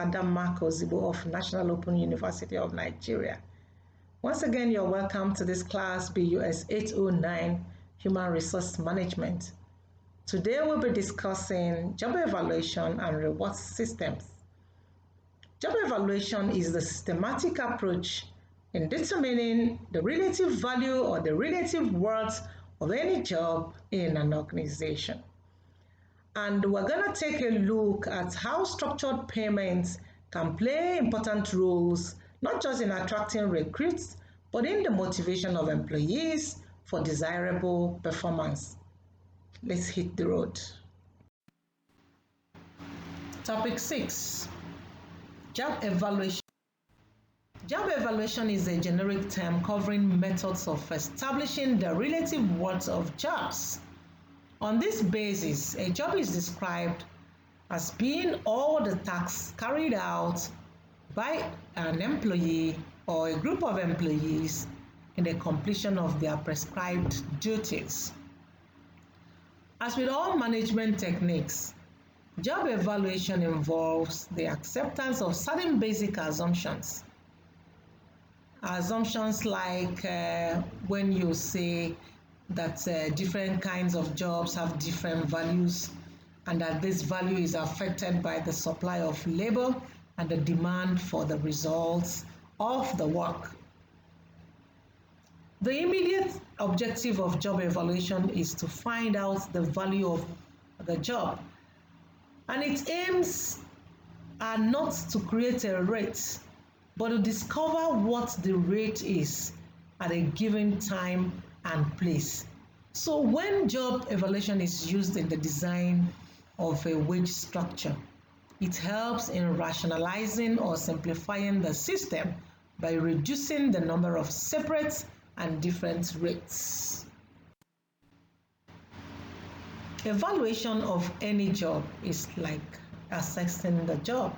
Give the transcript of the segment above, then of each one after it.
Ada Mac-Ozigbo of National Open University of Nigeria. Once again, you're welcome to this class, BUS 809, Human Resource Management. Today, we'll be discussing job evaluation and reward systems. Job evaluation is the systematic approach in determining the relative value or the relative worth of any job in an organization. And we're going to take a look at how structured payments can play important roles, not just in attracting recruits, but in the motivation of employees for desirable performance. Let's hit the road. Topic 6. Job evaluation. Job evaluation is a generic term covering methods of establishing the relative worth of jobs. On this basis, a job is described as being all the tasks carried out by an employee or a group of employees in the completion of their prescribed duties. As with all management techniques, job evaluation involves the acceptance of certain basic assumptions. Assumptions like when you say that different kinds of jobs have different values and that this value is affected by the supply of labor and the demand for the results of the work. The immediate objective of job evaluation is to find out the value of the job, and its aims are not to create a rate, but to discover what the rate is at a given time and place. So when job evaluation is used in the design of a wage structure, it helps in rationalizing or simplifying the system by reducing the number of separate and different rates. Evaluation of any job is like assessing the job.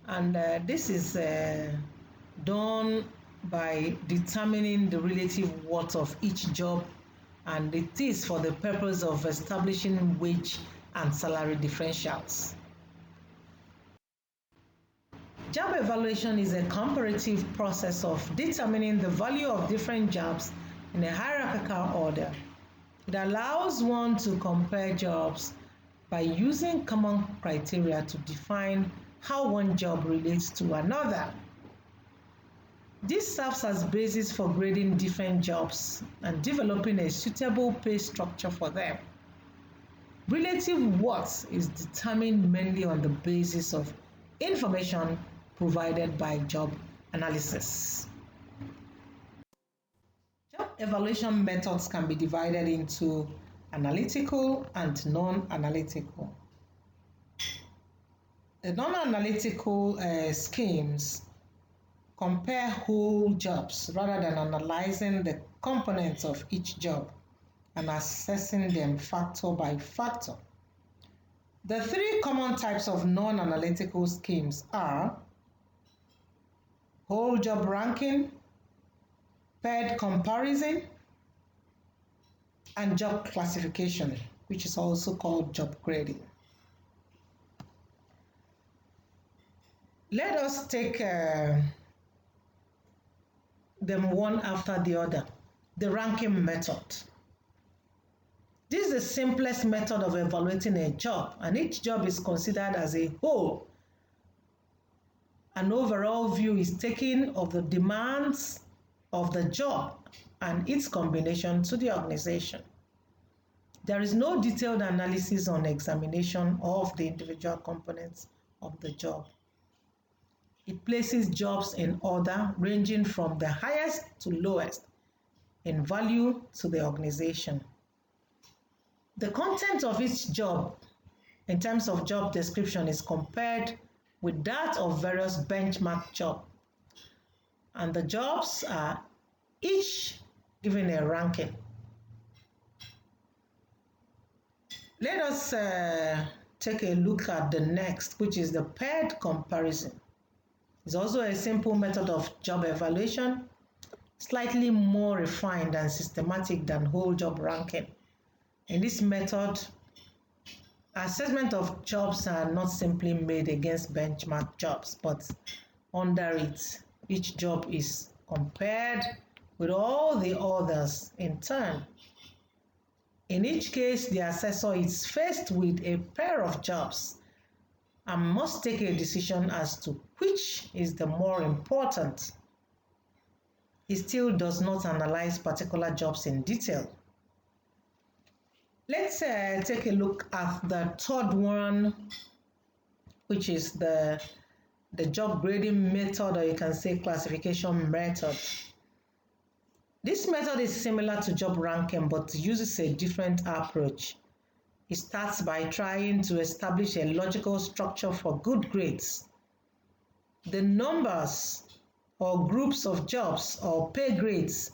And this is done by determining the relative worth of each job, and it is for the purpose of establishing wage and salary differentials. Job evaluation is a comparative process of determining the value of different jobs in a hierarchical order. It allows one to compare jobs by using common criteria to define how one job relates to another. This serves as basis for grading different jobs and developing a suitable pay structure for them. Relative worth is determined mainly on the basis of information provided by job analysis. Job evaluation methods can be divided into analytical and non-analytical. The non-analytical schemes compare whole jobs rather than analyzing the components of each job and assessing them factor by factor. The three common types of non-analytical schemes are whole job ranking, paired comparison, and job classification, which is also called job grading. Let us take them one after the other. The ranking method. This is the simplest method of evaluating a job, and each job is considered as a whole. An overall view is taken of the demands of the job and its combination to the organization. There is no detailed analysis on examination of the individual components of the job. It places jobs in order ranging from the highest to lowest in value to the organization. The content of each job in terms of job description is compared with that of various benchmark jobs, and the jobs are each given a ranking. Let us take a look at the next, which is the paired comparison. It's also a simple method of job evaluation, slightly more refined and systematic than whole job ranking. In this method, Assessment of jobs are not simply made against benchmark jobs, but under it, each job is compared with all the others in turn. In each case, the assessor is faced with a pair of jobs and must take a decision as to which is the more important. He still does not analyze particular jobs in detail. Let's take a look at the third one, which is the job grading method, or you can say classification method. This method is similar to job ranking but uses a different approach. It starts by trying to establish a logical structure for good grades. The numbers or groups of jobs or pay grades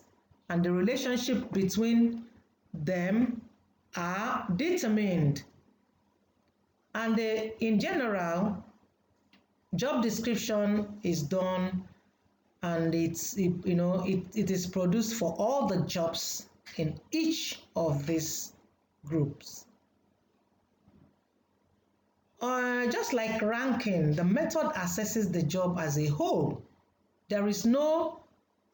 and the relationship between them are determined. And in general, job description is done and it is produced for all the jobs in each of these groups. Just like ranking, the method assesses the job as a whole. There is no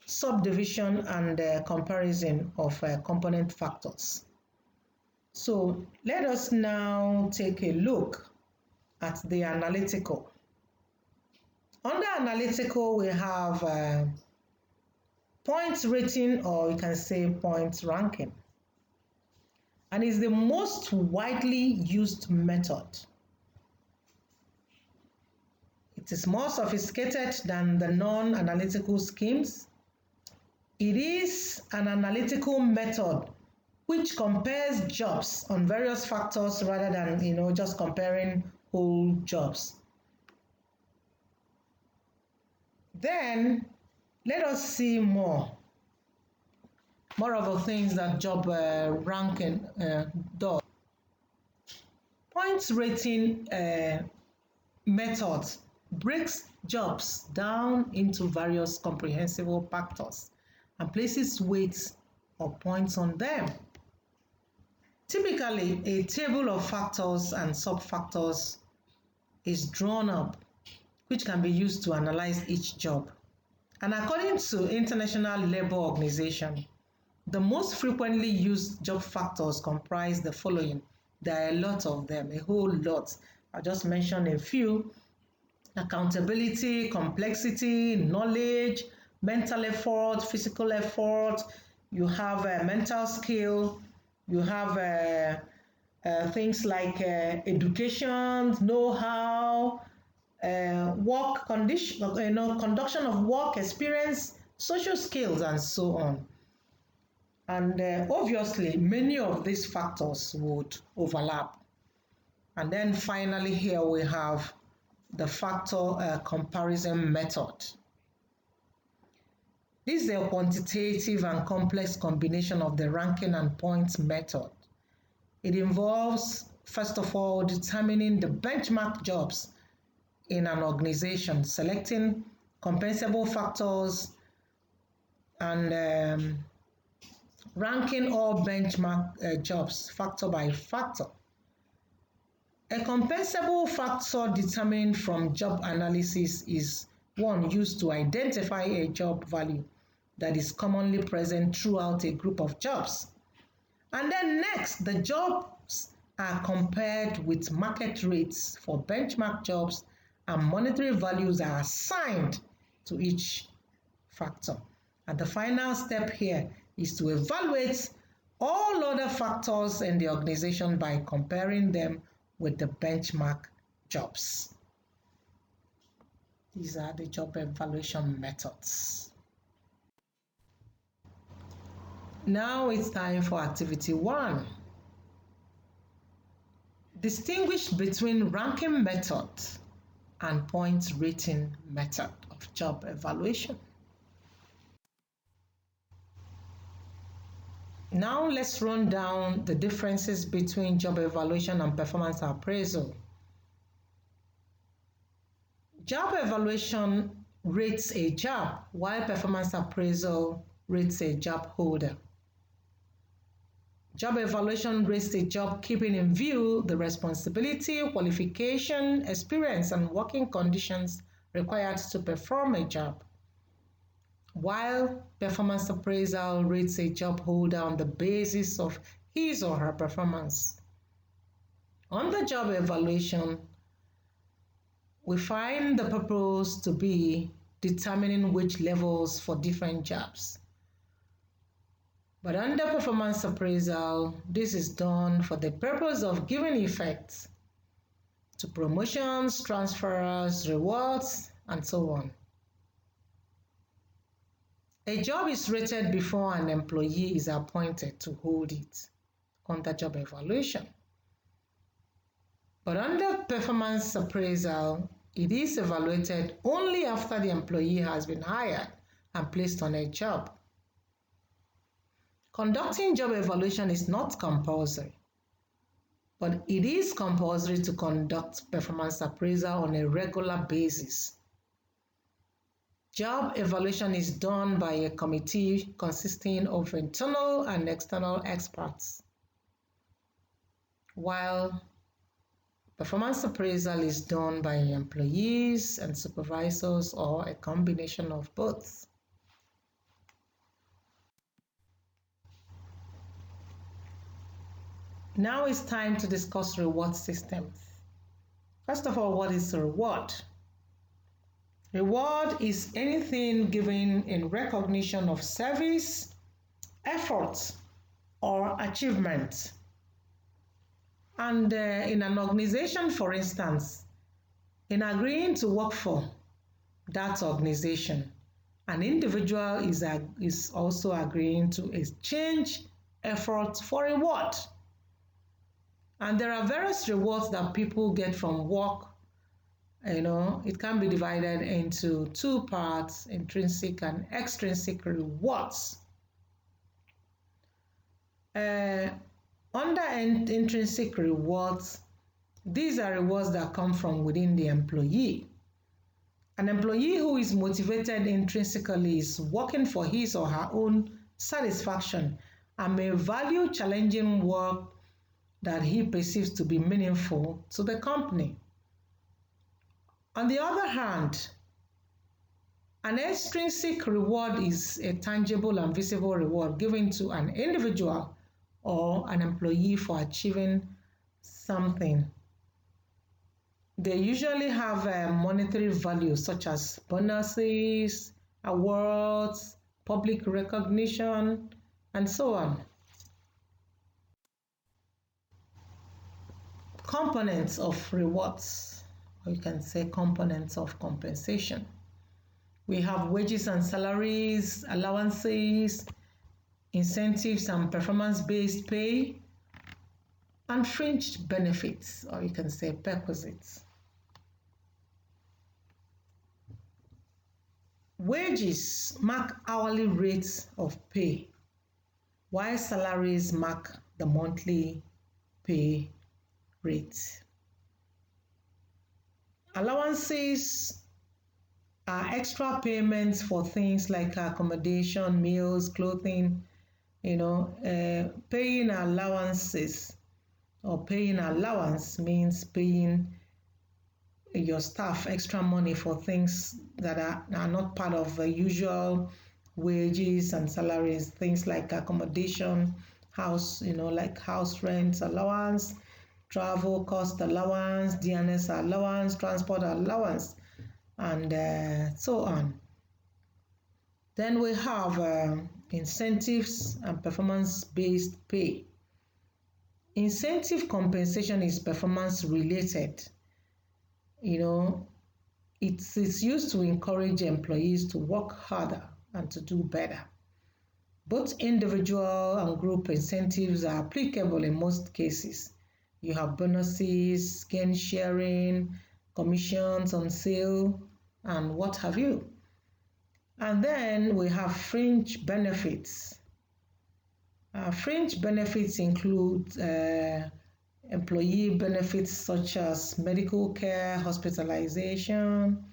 subdivision and comparison of component factors. So let us now take a look at the analytical. Under analytical, we have points rating, or you can say points ranking. And it's the most widely used method. It is more sophisticated than the non-analytical schemes. It is an analytical method which compares jobs on various factors rather than just comparing whole jobs. Then let us see more of the things that job ranking does. Points rating methods breaks jobs down into various comprehensible factors and places weights or points on them. Typically, a table of factors and sub-factors is drawn up, which can be used to analyze each job. And according to International Labour Organization, the most frequently used job factors comprise the following. There are a lot of them, a whole lot. I'll just mention a few. Accountability, complexity, knowledge, mental effort, physical effort. You have mental skill. You have things like education, know-how, work condition, conduction of work experience, social skills, and so on. And obviously, many of these factors would overlap. And then finally, here we have the factor comparison method. This is a quantitative and complex combination of the ranking and points method. It involves, first of all, determining the benchmark jobs in an organization, selecting compensable factors, and ranking all benchmark jobs factor by factor. A compensable factor determined from job analysis is one used to identify a job value that is commonly present throughout a group of jobs. And then next, the jobs are compared with market rates for benchmark jobs, and monetary values are assigned to each factor. And the final step here is to evaluate all other factors in the organization by comparing them with the benchmark jobs. These are the job evaluation methods. Now it's time for activity 1. Distinguish between ranking method and points rating method of job evaluation. Now let's run down the differences between job evaluation and performance appraisal. Job evaluation rates a job, while performance appraisal rates a job holder. Job evaluation rates a job keeping in view the responsibility, qualification, experience, and working conditions required to perform a job, while performance appraisal rates a job holder on the basis of his or her performance. On the job evaluation, we find the purpose to be determining wage levels for different jobs. But under performance appraisal, this is done for the purpose of giving effect to promotions, transfers, rewards, and so on. A job is rated before an employee is appointed to hold it under job evaluation. But under performance appraisal, it is evaluated only after the employee has been hired and placed on a job. Conducting job evaluation is not compulsory, but it is compulsory to conduct performance appraisal on a regular basis. Job evaluation is done by a committee consisting of internal and external experts, while performance appraisal is done by employees and supervisors or a combination of both. Now it's time to discuss reward systems. First of all, what is a reward? Reward is anything given in recognition of service, effort, or achievement. And in an organization, for instance, in agreeing to work for that organization, an individual is also agreeing to exchange effort for reward. And there are various rewards that people get from work. It can be divided into two parts, intrinsic and extrinsic rewards. Under intrinsic rewards, these are rewards that come from within the employee. An employee who is motivated intrinsically is working for his or her own satisfaction and may value challenging work that he perceives to be meaningful to the company. On the other hand, an extrinsic reward is a tangible and visible reward given to an individual or an employee for achieving something. They usually have a monetary value such as bonuses, awards, public recognition, and so on. Components of rewards, or you can say components of compensation. We have wages and salaries, allowances, incentives and performance-based pay, and fringe benefits, or you can say perquisites. Wages mark hourly rates of pay, while salaries mark the monthly pay rate. Allowances are extra payments for things like accommodation, meals, clothing, paying allowances or paying allowance means paying your staff extra money for things that are not part of the usual wages and salaries, things like accommodation, house, like house rent allowance, travel cost allowance, DNS allowance, transport allowance, and so on. Then we have incentives and performance-based pay. Incentive compensation is performance related. It's used to encourage employees to work harder and to do better. Both individual and group incentives are applicable in most cases. You have bonuses, gain sharing, commissions on sale, and what have you. And then we have fringe benefits. Fringe benefits include employee benefits such as medical care, hospitalization,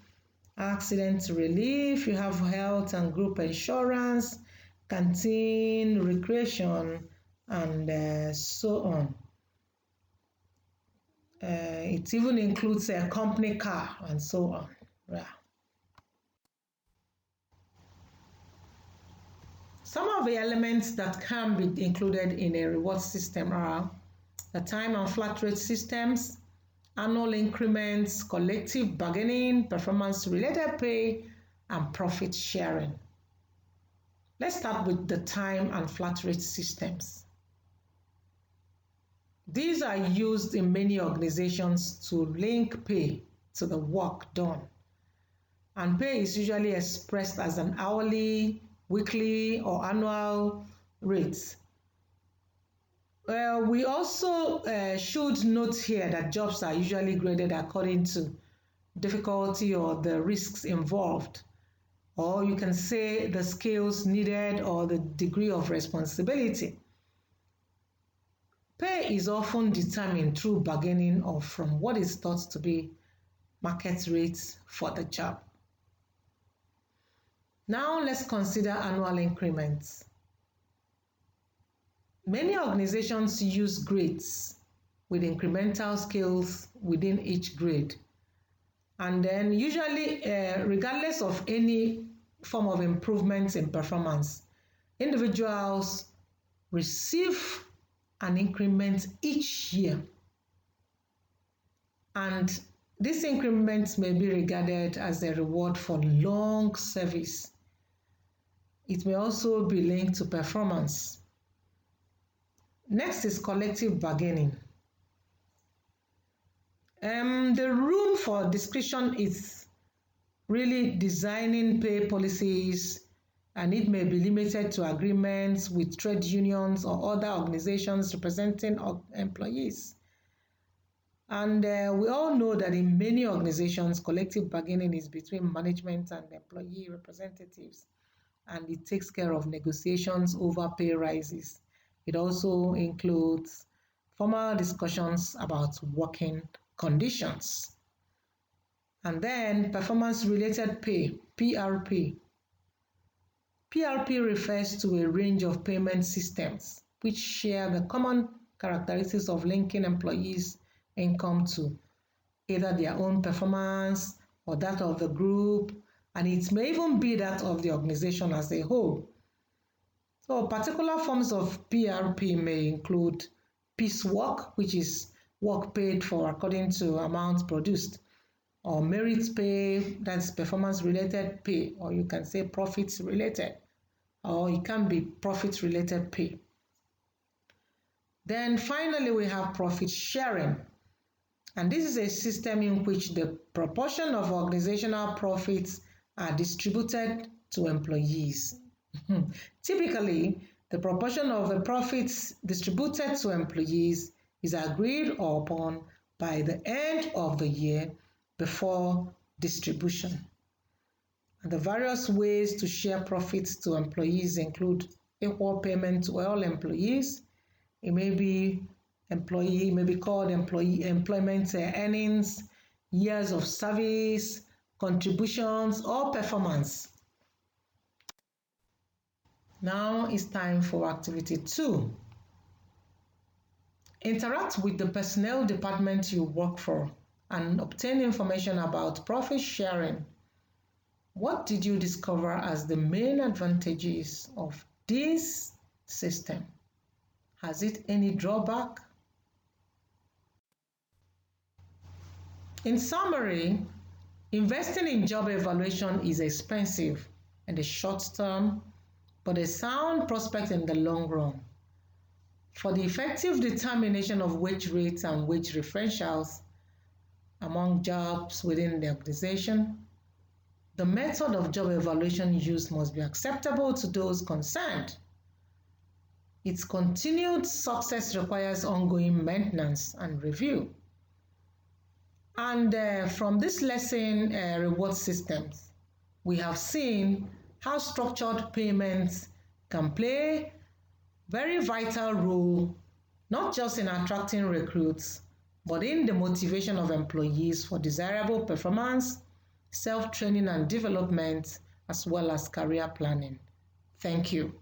accident relief. You have health and group insurance, canteen, recreation, and so on. It even includes a company car and so on. Yeah. Some of the elements that can be included in a reward system are the time and flat rate systems, annual increments, collective bargaining, performance-related pay, and profit sharing. Let's start with the time and flat rate systems. These are used in many organizations to link pay to the work done. And pay is usually expressed as an hourly, weekly, or annual rate. We also should note here that jobs are usually graded according to difficulty or the risks involved, or you can say the skills needed or the degree of responsibility. Pay is often determined through bargaining or from what is thought to be market rates for the job. Now let's consider annual increments. Many organizations use grades with incremental scales within each grade. And then usually, regardless of any form of improvements in performance, individuals receive an increment each year. And these increments may be regarded as a reward for long service. It may also be linked to performance. Next is collective bargaining. The room for discussion is really designing pay policies, and it may be limited to agreements with trade unions or other organizations representing employees. And we all know that in many organizations, collective bargaining is between management and employee representatives, and it takes care of negotiations over pay rises. It also includes formal discussions about working conditions. And then performance-related pay, PRP. PRP refers to a range of payment systems which share the common characteristics of linking employees' income to either their own performance or that of the group, and it may even be that of the organization as a whole. So particular forms of PRP may include piecework, which is work paid for according to amounts produced, or merit pay, that's performance-related pay, or you can say profits-related, or it can be profit-related pay. Then finally, we have profit sharing. And this is a system in which the proportion of organizational profits are distributed to employees. Typically, the proportion of the profits distributed to employees is agreed upon by the end of the year before distribution. And the various ways to share profits to employees include equal payment to all employees. It may be called employment earnings, years of service, contributions, or performance. Now it's time for activity 2. Interact with the personnel department you work for and obtain information about profit sharing. What did you discover as the main advantages of this system? Has it any drawback? In summary, investing in job evaluation is expensive in the short term, but a sound prospect in the long run. For the effective determination of wage rates and wage differentials among jobs within the organization, the method of job evaluation used must be acceptable to those concerned. Its continued success requires ongoing maintenance and review. And from this lesson, reward systems, we have seen how structured payments can play very vital role, not just in attracting recruits, but in the motivation of employees for desirable performance, self-training and development, as well as career planning. Thank you.